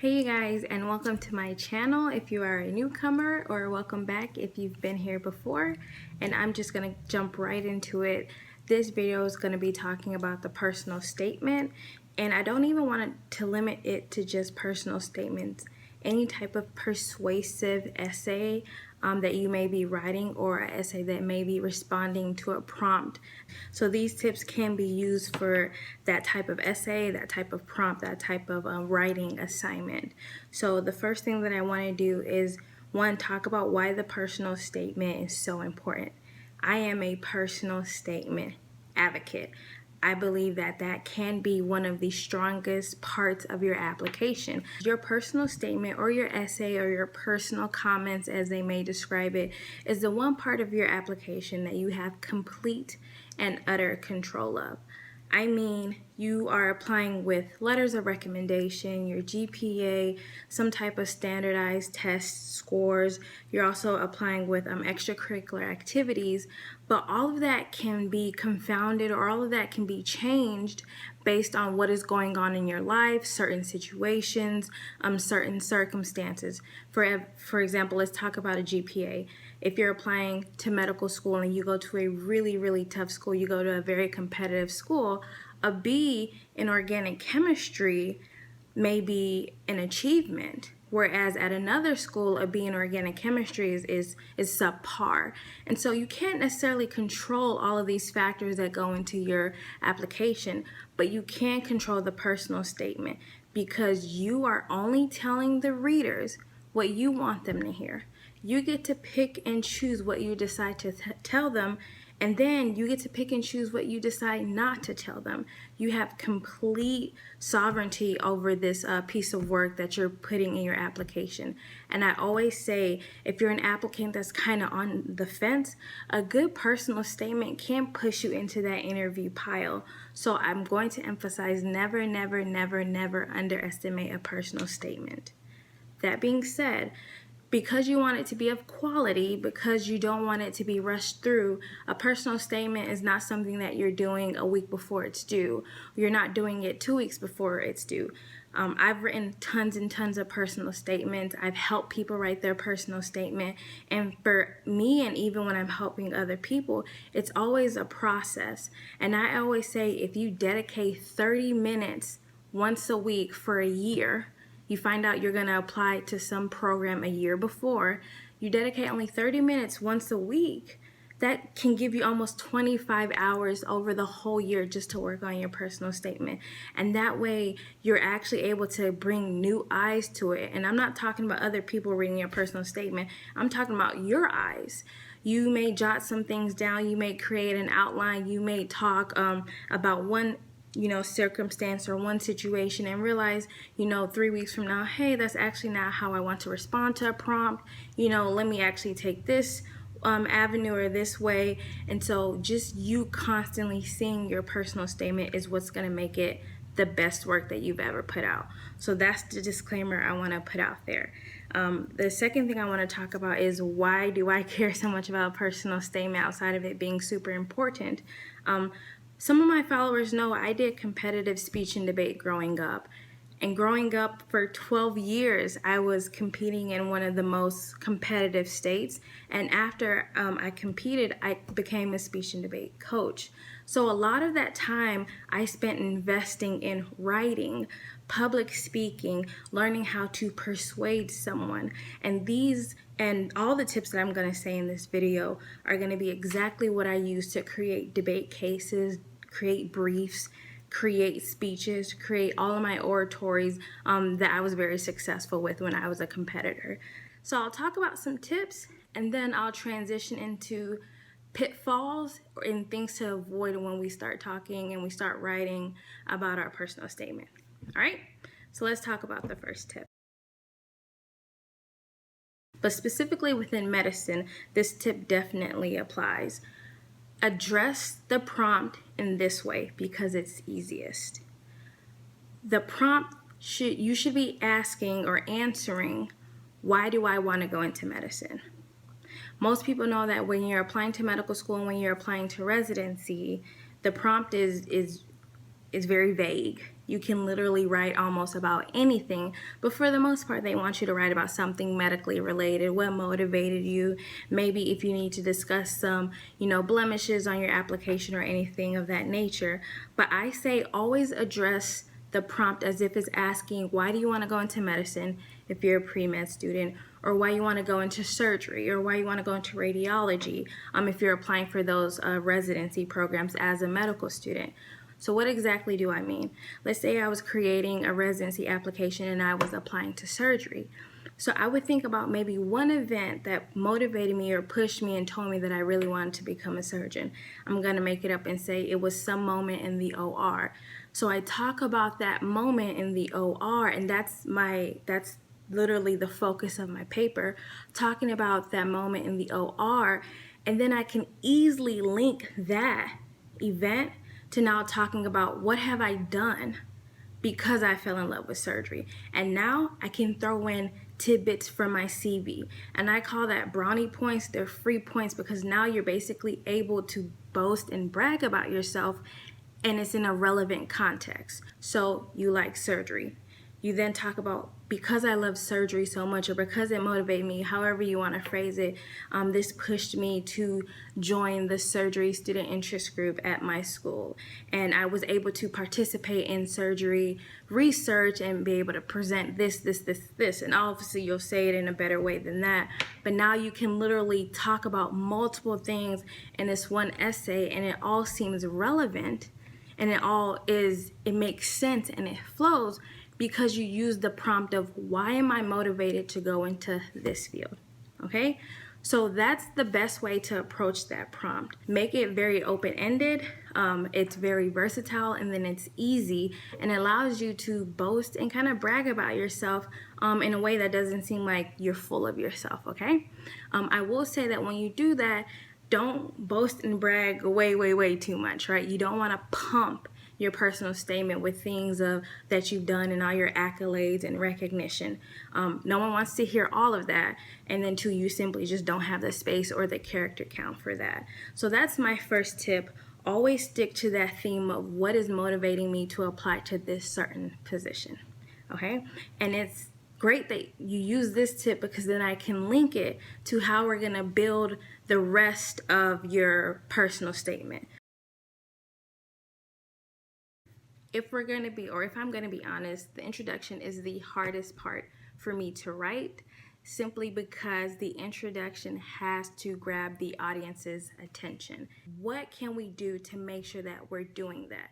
Hey you guys, and welcome to my channel if you are a newcomer, or welcome back if you've been here before. And I'm just gonna jump right into it. This video is gonna be talking about the personal statement, and I don't even want to limit it to just personal statements. Any type of persuasive essay that you may be writing, or an essay that may be responding to a prompt. So these tips can be used for that type of essay, that type of prompt, that type of writing assignment. So the first thing that I want to do is, one, talk about why the personal statement is so important. I am a personal statement advocate. I believe that that can be one of the strongest parts of your application. Your personal statement or your essay or your personal comments, as they may describe it, is the one part of your application that you have complete and utter control of. I mean, you are applying with letters of recommendation, your GPA, some type of standardized test scores. You're also applying with extracurricular activities, but all of that can be confounded, or all of that can be changed based on what is going on in your life, certain situations, certain circumstances. For example, let's talk about a GPA. If you're applying to medical school and you go to a really, really tough school, you go to a very competitive school, a B in organic chemistry may be an achievement, whereas at another school, a B in organic chemistry is subpar. And so you can't necessarily control all of these factors that go into your application, but you can control the personal statement, because you are only telling the readers what you want them to hear. You get to pick and choose what you decide to tell them, and then you get to pick and choose what you decide not to tell them. You have complete sovereignty over this piece of work that you're putting in your application. And I always say, if you're an applicant that's kind of on the fence, a good personal statement can push you into that interview pile. So I'm going to emphasize, never, never, never, never underestimate a personal statement. That being said, because you want it to be of quality, because you don't want it to be rushed through, a personal statement is not something that you're doing a week before it's due. You're not doing it 2 weeks before it's due. I've written tons and tons of personal statements. I've helped people write their personal statement. And for me, and even when I'm helping other people, it's always a process. And I always say, if you dedicate 30 minutes once a week for a year, you find out you're going to apply to some program a year before, you dedicate only 30 minutes once a week, that can give you almost 25 hours over the whole year just to work on your personal statement. And that way you're actually able to bring new eyes to it. And I'm not talking about other people reading your personal statement. I'm talking about your eyes. You may jot some things down. You may create an outline. You may talk about one circumstance or one situation, and realize, 3 weeks from now, hey, that's actually not how I want to respond to a prompt. Let me actually take this avenue or this way. And so just you constantly seeing your personal statement is what's going to make it the best work that you've ever put out. So that's the disclaimer I want to put out there. The second thing I want to talk about is, why do I care so much about a personal statement outside of it being super important? Some of my followers know I did competitive speech and debate growing up. And growing up for 12 years, I was competing in one of the most competitive states. And after I competed, I became a speech and debate coach. So a lot of that time I spent investing in writing, public speaking, learning how to persuade someone. And all the tips that I'm going to say in this video are going to be exactly what I use to create debate cases, create briefs, create speeches, create all of my oratories that I was very successful with when I was a competitor. So I'll talk about some tips, and then I'll transition into pitfalls and things to avoid when we start talking and we start writing about our personal statement. All right, so let's talk about the first tip. But specifically within medicine, this tip definitely applies. Address the prompt in this way because it's easiest. The prompt you should be asking or answering, why do I want to go into medicine? Most people know that when you're applying to medical school and when you're applying to residency, the prompt is very vague. You can literally write almost about anything, but for the most part, they want you to write about something medically related, what motivated you, maybe if you need to discuss some, blemishes on your application or anything of that nature. But I say always address the prompt as if it's asking, why do you want to go into medicine if you're a pre-med student, or why you want to go into surgery, or why you want to go into radiology if you're applying for those residency programs as a medical student. So what exactly do I mean? Let's say I was creating a residency application and I was applying to surgery. So I would think about maybe one event that motivated me or pushed me and told me that I really wanted to become a surgeon. I'm going to make it up and say it was some moment in the OR. So I talk about that moment in the OR, and that's literally the focus of my paper, talking about that moment in the OR, and then I can easily link that event to now talking about what have I done because I fell in love with surgery. And now I can throw in tidbits from my CV. And I call that brownie points. They're free points because now you're basically able to boast and brag about yourself, and it's in a relevant context. So you like surgery. You then talk about, because I love surgery so much, or because it motivated me, however you want to phrase it, this pushed me to join the surgery student interest group at my school. And I was able to participate in surgery research and be able to present this. And obviously you'll say it in a better way than that. But now you can literally talk about multiple things in this one essay, and it all seems relevant, and it makes sense and it flows, because you use the prompt of, why am I motivated to go into this field? Okay, so that's the best way to approach that prompt. Make it very open-ended, it's very versatile, and then it's easy, and it allows you to boast and kind of brag about yourself in a way that doesn't seem like you're full of yourself, okay? I will say that when you do that, don't boast and brag way too much, right? You don't want to pump your personal statement with things that you've done and all your accolades and recognition. No one wants to hear all of that, and then two, you simply just don't have the space or the character count for that. So that's my first tip. Always stick to that theme of what is motivating me to apply to this certain position, okay? And it's great that you use this tip, because then I can link it to how we're gonna build the rest of your personal statement. If I'm going to be honest, the introduction is the hardest part for me to write, simply because the introduction has to grab the audience's attention. What can we do to make sure that we're doing that?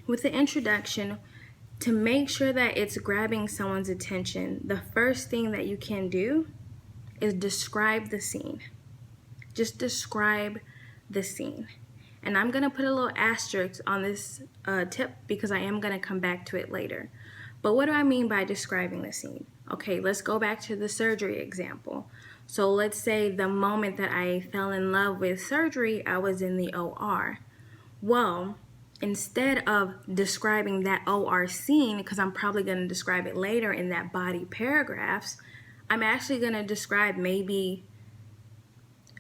With the introduction, to make sure that it's grabbing someone's attention, the first thing that you can do is describe the scene. Just describe the scene. And I'm going to put a little asterisk on this tip, because I am going to come back to it later. But what do I mean by describing the scene? Okay, let's go back to the surgery example. So let's say the moment that I fell in love with surgery, I was in the OR. Well, instead of describing that OR scene, because I'm probably going to describe it later in that body paragraphs, I'm actually going to describe maybe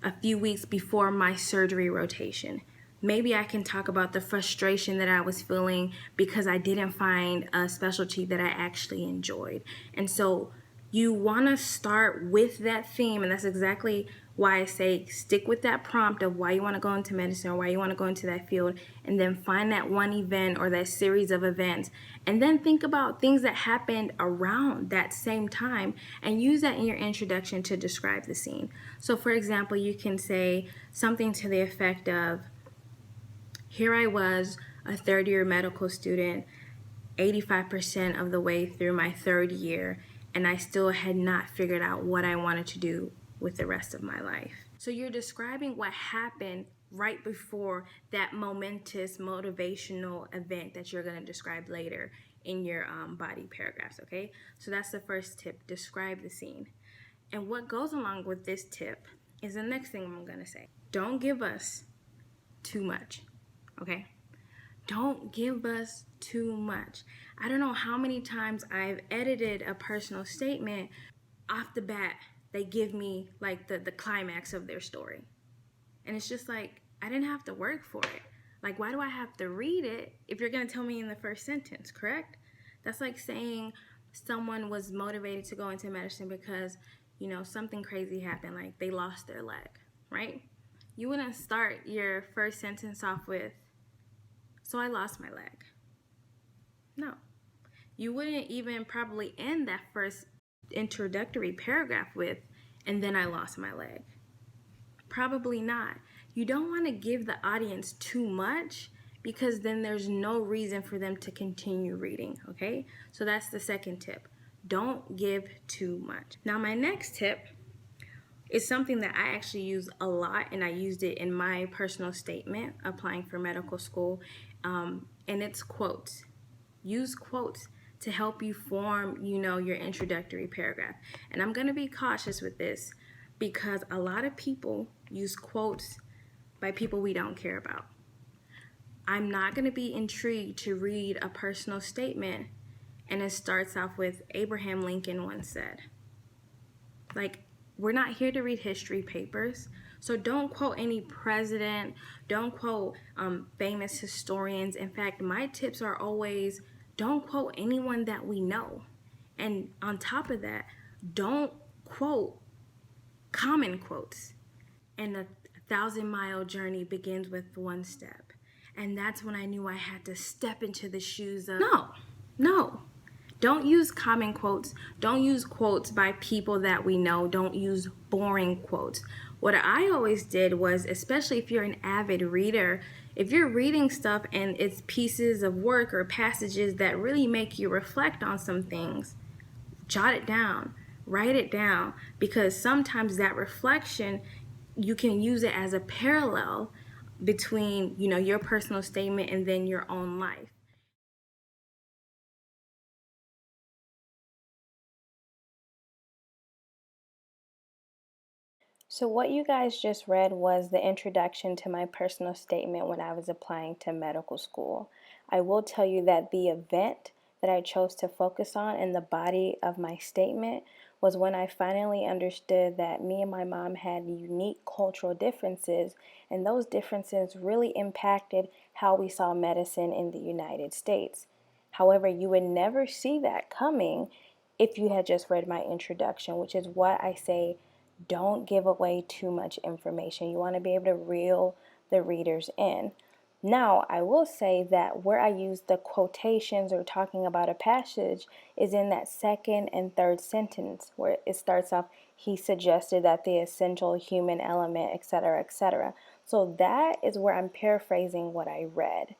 a few weeks before my surgery rotation. Maybe I can talk about the frustration that I was feeling because I didn't find a specialty that I actually enjoyed. And so you want to start with that theme, and that's exactly why I say stick with that prompt of why you want to go into medicine or why you want to go into that field, and then find that one event or that series of events, and then think about things that happened around that same time and use that in your introduction to describe the scene. So for example, you can say something to the effect of, here I was, a third-year medical student, 85% of the way through my third year, and I still had not figured out what I wanted to do with the rest of my life. So you're describing what happened right before that momentous motivational event that you're going to describe later in your body paragraphs, okay? So that's the first tip, describe the scene. And what goes along with this tip is the next thing I'm going to say. Don't give us too much. Okay? Don't give us too much. I don't know how many times I've edited a personal statement. Off the bat, they give me like the climax of their story. And it's just like, I didn't have to work for it. Like, why do I have to read it if you're going to tell me in the first sentence, correct? That's like saying someone was motivated to go into medicine because, something crazy happened, like they lost their leg, right? You wouldn't start your first sentence off with, so I lost my leg. No. You wouldn't even probably end that first introductory paragraph with, and then I lost my leg. Probably not. You don't want to give the audience too much because then there's no reason for them to continue reading, okay? So that's the second tip. Don't give too much. Now, my next tip is something that I actually use a lot, and I used it in my personal statement applying for medical school, and it's quotes. Use quotes to help you form, your introductory paragraph. And I'm going to be cautious with this because a lot of people use quotes by people we don't care about. I'm not going to be intrigued to read a personal statement and it starts off with Abraham Lincoln once said. Like, we're not here to read history papers. So don't quote any president. Don't quote famous historians. In fact, my tips are always don't quote anyone that we know. And on top of that, don't quote common quotes. And a 1,000-mile journey begins with one step. And that's when I knew I had to step into the shoes of, no. Don't use common quotes. Don't use quotes by people that we know. Don't use boring quotes. What I always did was, especially if you're an avid reader, if you're reading stuff and it's pieces of work or passages that really make you reflect on some things, jot it down, write it down, because sometimes that reflection, you can use it as a parallel between, your personal statement and then your own life. So what you guys just read was the introduction to my personal statement when I was applying to medical school. I will tell you that the event that I chose to focus on in the body of my statement was when I finally understood that me and my mom had unique cultural differences, and those differences really impacted how we saw medicine in the United States. However, you would never see that coming if you had just read my introduction, which is what I say, don't give away too much information. You want to be able to reel the readers in. Now, I will say that where I use the quotations or talking about a passage is in that second and third sentence where it starts off, he suggested that the essential human element, etc., etc. So that is where I'm paraphrasing what I read.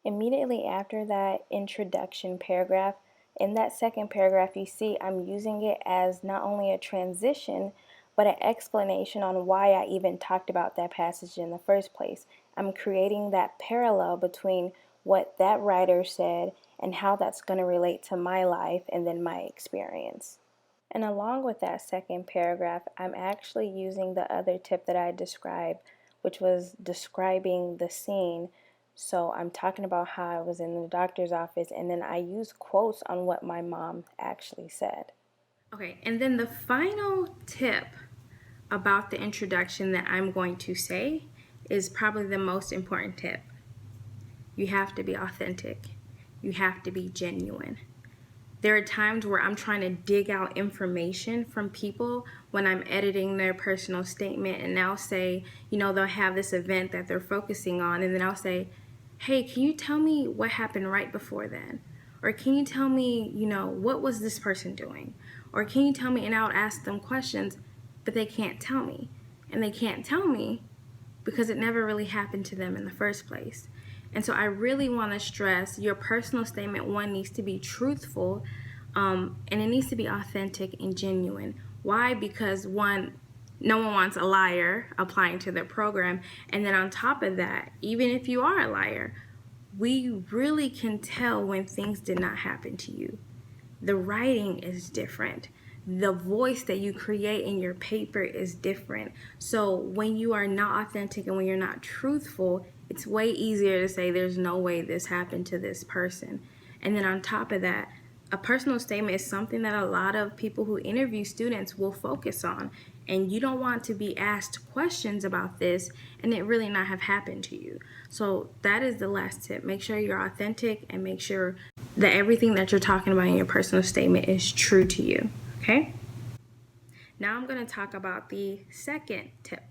Immediately after that introduction paragraph, in that second paragraph, you see I'm using it as not only a transition, but an explanation on why I even talked about that passage in the first place. I'm creating that parallel between what that writer said and how that's going to relate to my life and then my experience. And along with that second paragraph, I'm actually using the other tip that I described, which was describing the scene. So I'm talking about how I was in the doctor's office, and then I use quotes on what my mom actually said. Okay, and then the final tip about the introduction that I'm going to say is probably the most important tip. You have to be authentic. You have to be genuine. There are times where I'm trying to dig out information from people when I'm editing their personal statement, and I'll say, they'll have this event that they're focusing on, and then I'll say, hey, can you tell me what happened right before then? Or can you tell me, what was this person doing? Or can you tell me, and I'll ask them questions, but they can't tell me. And they can't tell me because it never really happened to them in the first place. And so I really want to stress your personal statement, one, needs to be truthful, and it needs to be authentic and genuine. Why? Because one, no one wants a liar applying to their program. And then on top of that, even if you are a liar, we really can tell when things did not happen to you. The writing is different. The voice that you create in your paper is different. So when you are not authentic and when you're not truthful, it's way easier to say there's no way this happened to this person. And then on top of that, A personal statement is something that a lot of people who interview students will focus on, and you don't want to be asked questions about this and it really not have happened to you. So that is the last tip. Make sure you're authentic and make sure that everything that you're talking about in your personal statement is true to you. Okay? Now I'm going to talk about the second tip.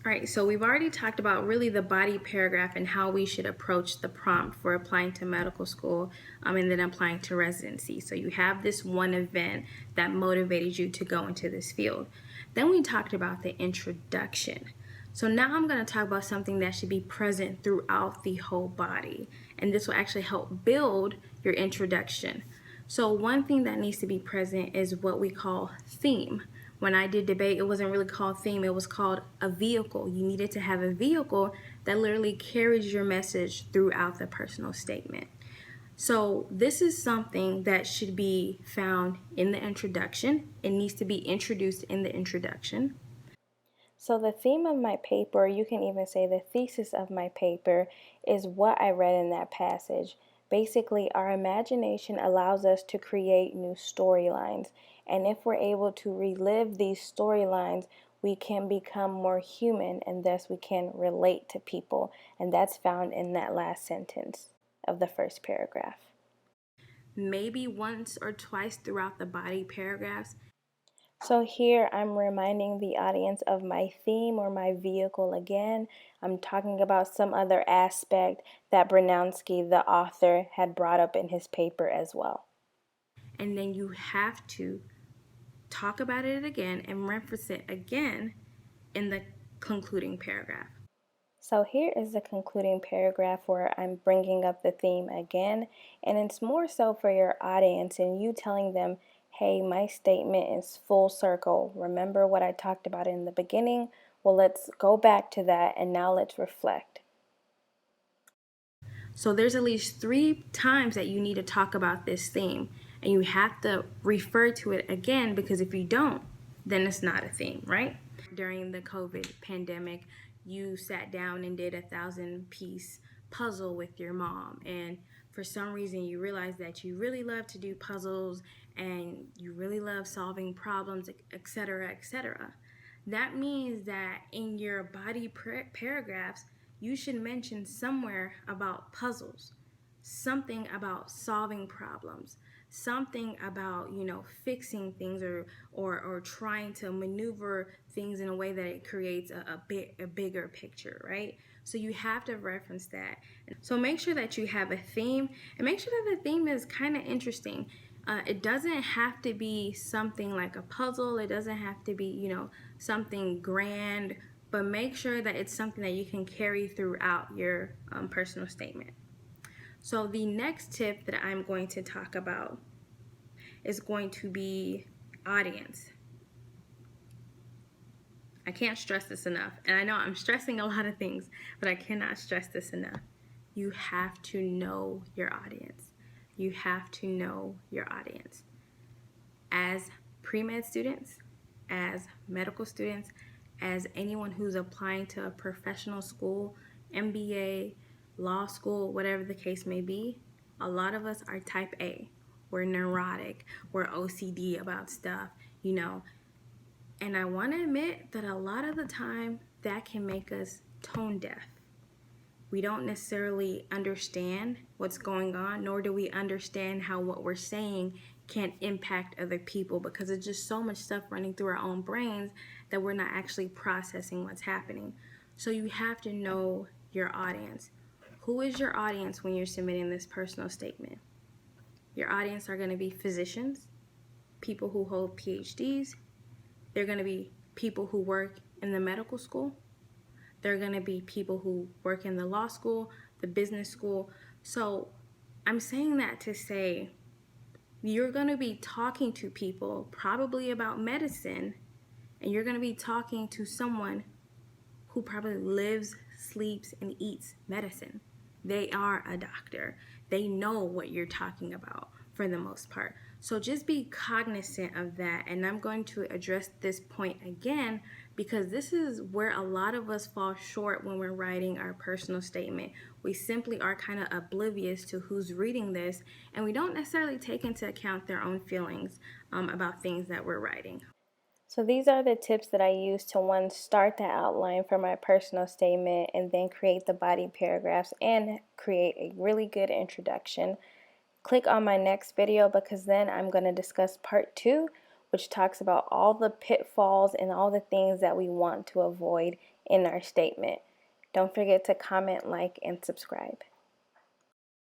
All right, so we've already talked about really the body paragraph and how we should approach the prompt for applying to medical school and then applying to residency. So you have this one event that motivated you to go into this field. Then we talked about the introduction. So now I'm going to talk about something that should be present throughout the whole body, and this will actually help build your introduction. So one thing that needs to be present is what we call theme. When I did debate, it wasn't really called theme, it was called a vehicle. You needed to have a vehicle that literally carries your message throughout the personal statement. So this is something that should be found in the introduction. It needs to be introduced in the introduction. So the theme of my paper, you can even say the thesis of my paper, is what I read in that passage. Basically, our imagination allows us to create new storylines. And if we're able to relive these storylines, we can become more human and thus we can relate to people. And that's found in that last sentence of the first paragraph. Maybe once or twice throughout the body paragraphs. So here I'm reminding the audience of my theme or my vehicle again. I'm talking about some other aspect that Brunowski, the author, had brought up in his paper as well. And then you have to talk about it again and reference it again in the concluding paragraph. So here is the concluding paragraph where I'm bringing up the theme again, and it's more so for your audience and you telling them, hey, my statement is full circle. Remember what I talked about in the beginning? Well, let's go back to that and now let's reflect. So there's at least 3 times that you need to talk about this theme, and you have to refer to it again, because if you don't, then it's not a theme, right? During the COVID pandemic, you sat down and did a 1,000-piece puzzle with your mom, and for some reason you realized that you really love to do puzzles and you really love solving problems, etc., etc. That means that in your body paragraphs, you should mention somewhere about puzzles, something about solving problems, something about, fixing things or trying to maneuver things in a way that it creates a bigger picture, right? So you have to reference that. So make sure that you have a theme, and make sure that the theme is kind of interesting. It doesn't have to be something like a puzzle. It doesn't have to be, something grand, but make sure that it's something that you can carry throughout your personal statement. So the next tip that I'm going to talk about is going to be audience. I can't stress this enough, and I know I'm stressing a lot of things, but I cannot stress this enough. You have to know your audience. You have to know your audience. As pre-med students, as medical students, as anyone who's applying to a professional school, MBA, law school, whatever the case may be, a lot of us are type A. We're neurotic, we're OCD about stuff, and I want to admit that a lot of the time that can make us tone deaf. We don't necessarily understand what's going on, nor do we understand how what we're saying can impact other people, because it's just so much stuff running through our own brains that we're not actually processing what's happening. So you have to know your audience. Who is your audience when you're submitting this personal statement? Your audience are going to be physicians, people who hold PhDs. They're going to be people who work in the medical school. They're going to be people who work in the law school, the business school. So I'm saying that to say you're going to be talking to people probably about medicine, and you're going to be talking to someone who probably lives, sleeps, and eats medicine. They are a doctor. They know what you're talking about. for the most part. So just be cognizant of that. And I'm going to address this point again because this is where a lot of us fall short when we're writing our personal statement. We simply are kind of oblivious to who's reading this, and we don't necessarily take into account their own feelings about things that we're writing. So these are the tips that I use to, one, start the outline for my personal statement and then create the body paragraphs and create a really good introduction. Click on my next video because then I'm going to discuss part 2, which talks about all the pitfalls and all the things that we want to avoid in our statement. Don't forget to comment, like, and subscribe.